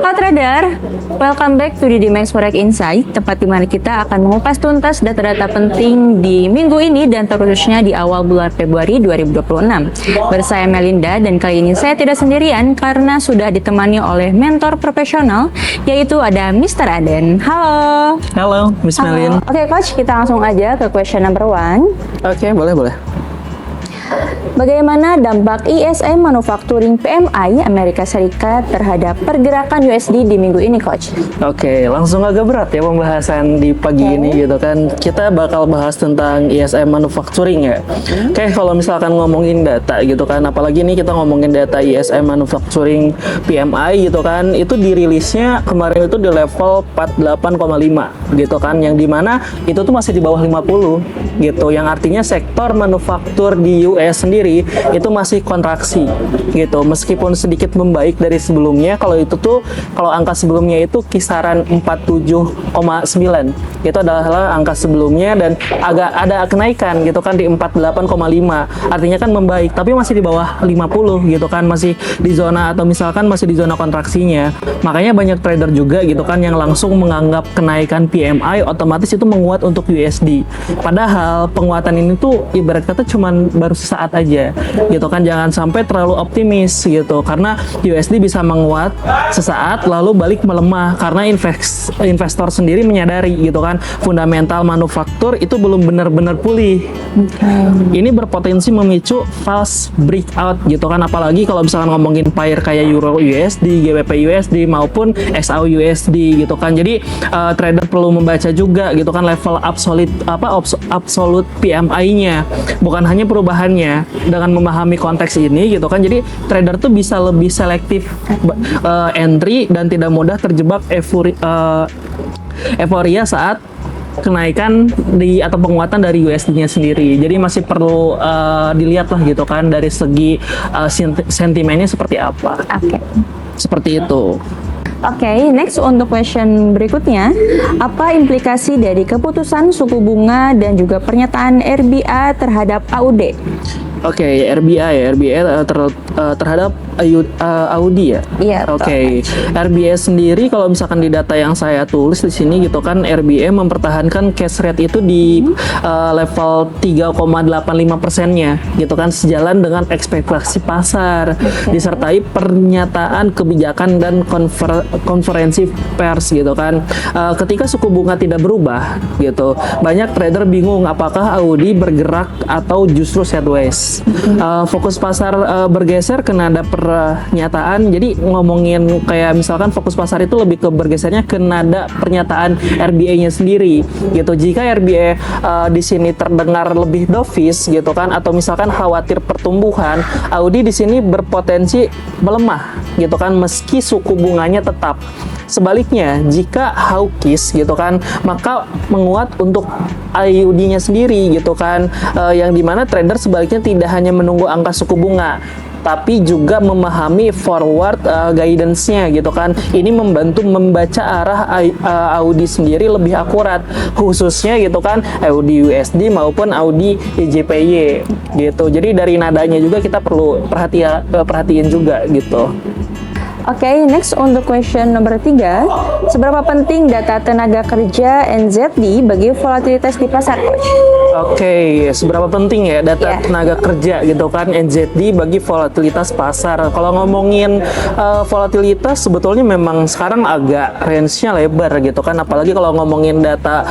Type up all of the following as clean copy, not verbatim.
Halo trader, welcome back to the Max Forex Insight, tempat di mana kita akan mengupas tuntas data-data penting di minggu ini dan terkhususnya di awal bulan Februari 2026. Bersama Melinda dan kali ini saya tidak sendirian karena sudah ditemani oleh mentor profesional yaitu ada Mr. Aden. Halo. Halo, Miss Melin. Oke coach, kita langsung aja ke question number one. Oke, boleh. Bagaimana dampak ISM Manufacturing PMI Amerika Serikat terhadap pergerakan USD di minggu ini, Coach? Oke, langsung agak berat ya pembahasan di pagi ini gitu kan. Kita bakal bahas tentang ISM Manufacturing ya. Oke, kalau misalkan ngomongin data gitu kan, apalagi nih kita ngomongin data ISM Manufacturing PMI gitu kan, itu dirilisnya kemarin itu di level 48,5 gitu kan, yang dimana itu tuh masih di bawah 50 gitu, yang artinya sektor manufaktur di US sendiri itu masih kontraksi gitu, meskipun sedikit membaik dari sebelumnya. Kalau itu tuh, kalau angka sebelumnya itu kisaran 47,9 itu adalah angka sebelumnya, dan agak ada kenaikan gitu kan di 48,5, artinya kan membaik, tapi masih di bawah 50 gitu kan, masih di zona, atau misalkan masih di zona kontraksinya. Makanya banyak trader juga gitu kan yang langsung menganggap kenaikan PMI otomatis itu menguat untuk USD, padahal penguatan ini tuh ibarat kata cuman baru sesaat aja gitu kan. Jangan sampai terlalu optimis gitu, karena USD bisa menguat sesaat lalu balik melemah karena investor sendiri menyadari gitu kan fundamental manufaktur itu belum benar-benar pulih. Ini berpotensi memicu false breakout gitu kan, apalagi kalau misalkan ngomongin pair kayak Euro USD, GBP USD maupun XAU USD gitu kan. Jadi trader perlu membaca juga gitu kan level absolute PMI-nya, bukan hanya perubahannya. Dengan memahami konteks ini gitu kan, jadi trader tuh bisa lebih selektif entry dan tidak mudah terjebak euforia saat kenaikan atau penguatan dari USD-nya sendiri. Jadi masih perlu dilihat lah gitu kan dari segi sentimennya seperti apa. Oke. Seperti itu. Oke, next untuk question berikutnya, apa implikasi dari keputusan suku bunga dan juga pernyataan RBA terhadap AUD? Oke, RBA terhadap Audi ya. Iya. Oke, RBA sendiri kalau misalkan di data yang saya tulis di sini gitu kan, RBA mempertahankan cash rate itu di level 3,85%-nya gitu kan, sejalan dengan ekspektasi pasar, disertai pernyataan kebijakan dan konferensi pers gitu kan. Ketika suku bunga tidak berubah gitu, banyak trader bingung apakah Audi bergerak atau justru sideways. Fokus pasar bergeser ke nada pernyataan. Jadi ngomongin kayak misalkan fokus pasar itu lebih ke bergesernya ke nada pernyataan RBA-nya sendiri gitu. Jika RBA di sini terdengar lebih dovish gitu kan, atau misalkan khawatir pertumbuhan, Audi di sini berpotensi melemah gitu kan, meski suku bunganya tetap. Sebaliknya, jika hawkish gitu kan, maka menguat untuk AUD-nya sendiri gitu kan, yang dimana trader sebaliknya tidak hanya menunggu angka suku bunga, tapi juga memahami forward guidance-nya gitu kan. Ini membantu membaca arah Audi sendiri lebih akurat, khususnya gitu kan Audi USD maupun Audi JPY gitu. Jadi dari nadanya juga kita perlu perhatiin juga gitu. Oke, next untuk question nomor 3. Seberapa penting data tenaga kerja NZD bagi volatilitas di pasar, Coach? Oke, seberapa penting ya data tenaga kerja gitu kan NZD bagi volatilitas pasar? Kalau ngomongin volatilitas sebetulnya memang sekarang agak range-nya lebar gitu kan, apalagi kalau ngomongin data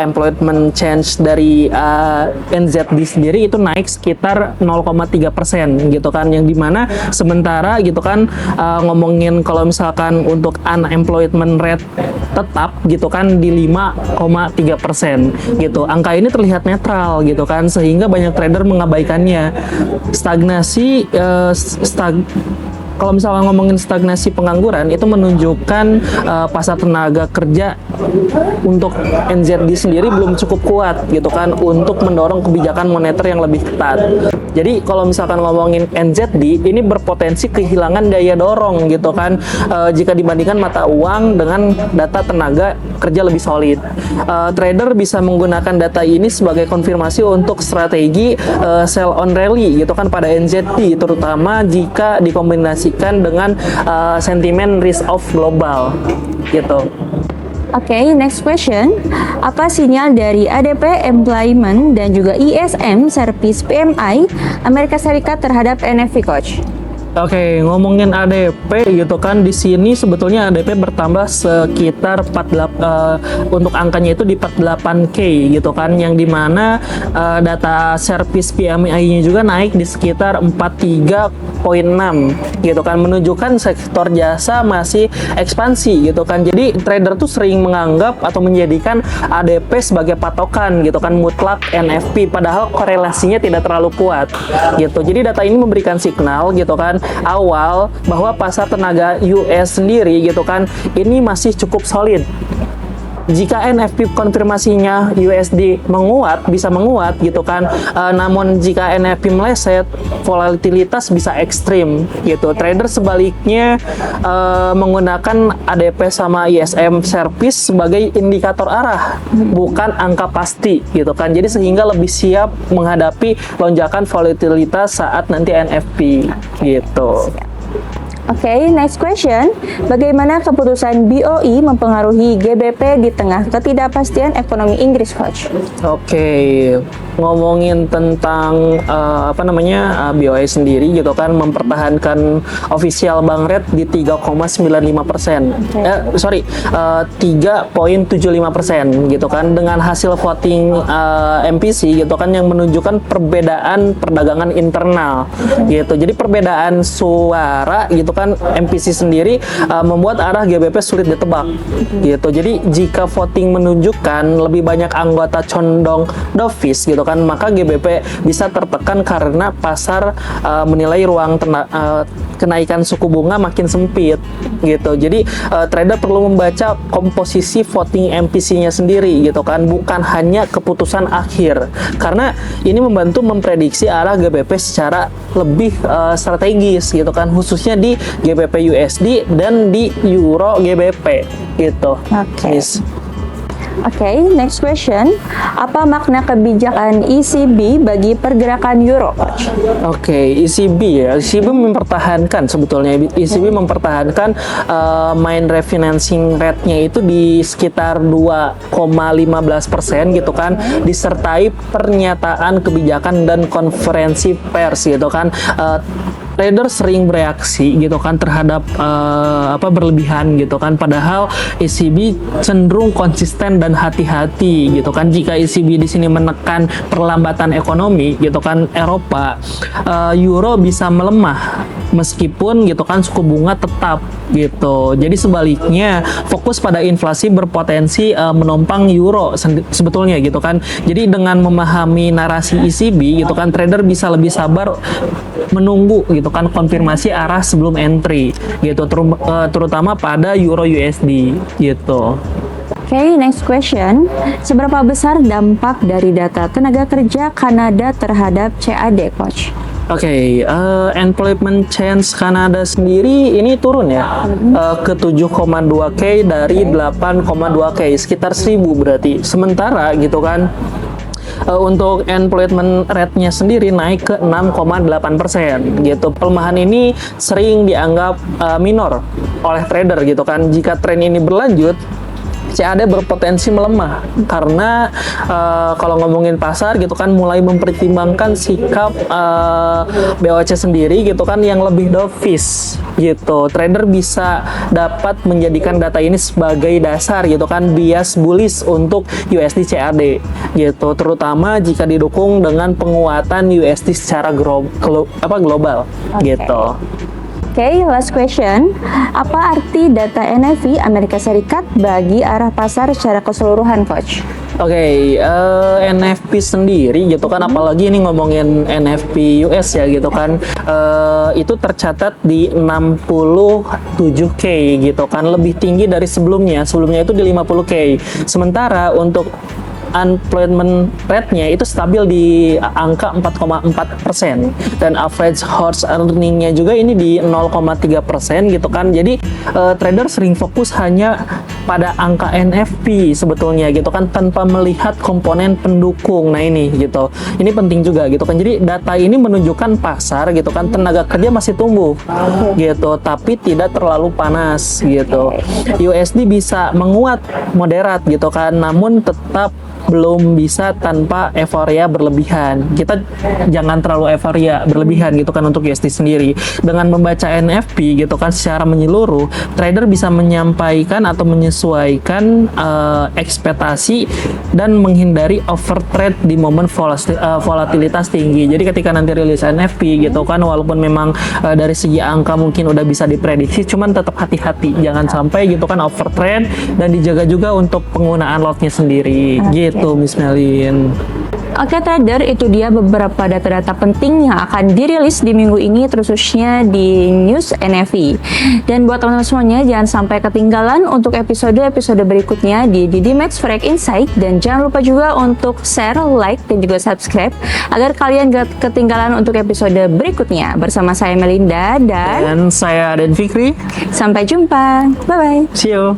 employment change dari NZD sendiri itu naik sekitar 0,3% gitu kan, yang dimana sementara gitu kan ngomongin kalau misalkan untuk unemployment rate tetap gitu kan di 5,3% gitu. Angka ini terlihat netral gitu kan, sehingga banyak trader mengabaikannya. Kalau misalnya ngomongin stagnasi pengangguran, itu menunjukkan pasar tenaga kerja untuk NZD sendiri belum cukup kuat gitu kan untuk mendorong kebijakan moneter yang lebih ketat. Jadi kalau misalkan ngomongin NZD, ini berpotensi kehilangan daya dorong gitu kan jika dibandingkan mata uang dengan data tenaga kerja lebih solid. Trader bisa menggunakan data ini sebagai konfirmasi untuk strategi sell on rally gitu kan pada NZD, terutama jika dikombinasi dikorelasikan dengan sentimen risk off global gitu. Oke, next question. Apa sinyal dari ADP Employment dan juga ISM Service PMI Amerika Serikat terhadap NFP, Coach? Oke, ngomongin ADP gitu kan, di sini sebetulnya ADP bertambah sekitar 48, untuk angkanya itu di 48K gitu kan, yang dimana data service PMI-nya juga naik di sekitar 43,6 gitu kan, menunjukkan sektor jasa masih ekspansi gitu kan. Jadi trader tuh sering menganggap atau menjadikan ADP sebagai patokan gitu kan mutlak NFP, padahal korelasinya tidak terlalu kuat gitu. Jadi data ini memberikan signal gitu kan awal bahwa pasar tenaga US sendiri gitu kan ini masih cukup solid. Jika NFP konfirmasinya USD menguat, bisa menguat gitu kan, namun jika NFP meleset, volatilitas bisa ekstrim gitu. Trader sebaliknya menggunakan ADP sama ISM service sebagai indikator arah, bukan angka pasti gitu kan. Jadi sehingga lebih siap menghadapi lonjakan volatilitas saat nanti NFP gitu. Oke, next question. Bagaimana keputusan BOE mempengaruhi GBP di tengah ketidakpastian ekonomi Inggris, Coach? Oke, ngomongin tentang BOE sendiri gitu kan mempertahankan official bank rate di 3,95%. 3,75% gitu kan, dengan hasil voting MPC gitu kan yang menunjukkan perbedaan perdagangan internal gitu. Jadi perbedaan suara gitu kan MPC sendiri membuat arah GBP sulit ditebak gitu. Jadi jika voting menunjukkan lebih banyak anggota condong dovish gitu kan, maka GBP bisa tertekan karena pasar menilai ruang kenaikan suku bunga makin sempit gitu. Jadi trader perlu membaca komposisi voting MPC-nya sendiri gitu kan, bukan hanya keputusan akhir, karena ini membantu memprediksi arah GBP secara lebih strategis gitu kan, khususnya di GBP USD dan di Euro GBP gitu. Oke, next question. Apa makna kebijakan ECB bagi pergerakan euro, Coach? Oke, ECB ya. ECB mempertahankan sebetulnya. ECB mempertahankan main refinancing rate-nya itu di sekitar 2,15% gitu kan, disertai pernyataan kebijakan dan konferensi pers gitu kan. Trader sering bereaksi gitu kan terhadap berlebihan gitu kan, padahal ECB cenderung konsisten dan hati-hati gitu kan. Jika ECB di sini menekan perlambatan ekonomi gitu kan Eropa, euro bisa melemah meskipun gitu kan suku bunga tetap gitu. Jadi sebaliknya fokus pada inflasi berpotensi menopang euro sebetulnya gitu kan. Jadi dengan memahami narasi ECB gitu kan, trader bisa lebih sabar menunggu gitu kan konfirmasi arah sebelum entry gitu, terutama pada euro USD gitu. Oke, next question. Seberapa besar dampak dari data tenaga kerja Kanada terhadap CAD, Coach? Oke, employment change Kanada sendiri ini turun ya ke 7,2K dari 8,2K, sekitar 1000 berarti. Sementara gitu kan untuk employment rate-nya sendiri naik ke 6,8% gitu. Pelemahan ini sering dianggap minor oleh trader gitu kan. Jika tren ini berlanjut, CAD berpotensi melemah karena kalau ngomongin pasar gitu kan mulai mempertimbangkan sikap BOC sendiri gitu kan yang lebih dovish gitu. Trader bisa dapat menjadikan data ini sebagai dasar gitu kan bias bullish untuk USD CAD gitu, terutama jika didukung dengan penguatan USD secara global gitu. Oke, last question. Apa arti data NFP Amerika Serikat bagi arah pasar secara keseluruhan, Coach? Oke, NFP sendiri gitu kan, apalagi ini ngomongin NFP US ya gitu kan, itu tercatat di 67K gitu kan, lebih tinggi dari sebelumnya itu di 50K. Sementara untuk unemployment rate-nya itu stabil di angka 4,4% dan average horse earning-nya juga ini di 0,3% gitu kan. Jadi trader sering fokus hanya pada angka NFP sebetulnya gitu kan, tanpa melihat komponen pendukung. Nah ini gitu, ini penting juga gitu kan. Jadi data ini menunjukkan pasar gitu kan, tenaga kerja masih tumbuh gitu, tapi tidak terlalu panas gitu. USD bisa menguat moderat gitu kan, namun tetap belum bisa tanpa euforia berlebihan. Kita jangan terlalu euforia berlebihan gitu kan untuk USD sendiri. Dengan membaca NFP gitu kan secara menyeluruh, trader bisa menyampaikan atau menyesuaikan ekspektasi dan menghindari overtrade di momen volatilitas tinggi. Jadi ketika nanti rilis NFP gitu kan, walaupun memang dari segi angka mungkin udah bisa diprediksi, cuman tetap hati-hati jangan sampai gitu kan overtrade, dan dijaga juga untuk penggunaan lotnya sendiri gitu, Miss Melin. Oke trader, itu dia beberapa data-data penting yang akan dirilis di minggu ini, khususnya di news NFP. Dan buat teman-teman semuanya, jangan sampai ketinggalan untuk episode-episode berikutnya di Max Forex Insight. Dan jangan lupa juga untuk share, like, dan juga subscribe agar kalian gak ketinggalan untuk episode berikutnya. Bersama saya Melinda dan saya Aden Fikri. sampai jumpa. Bye-bye. See you.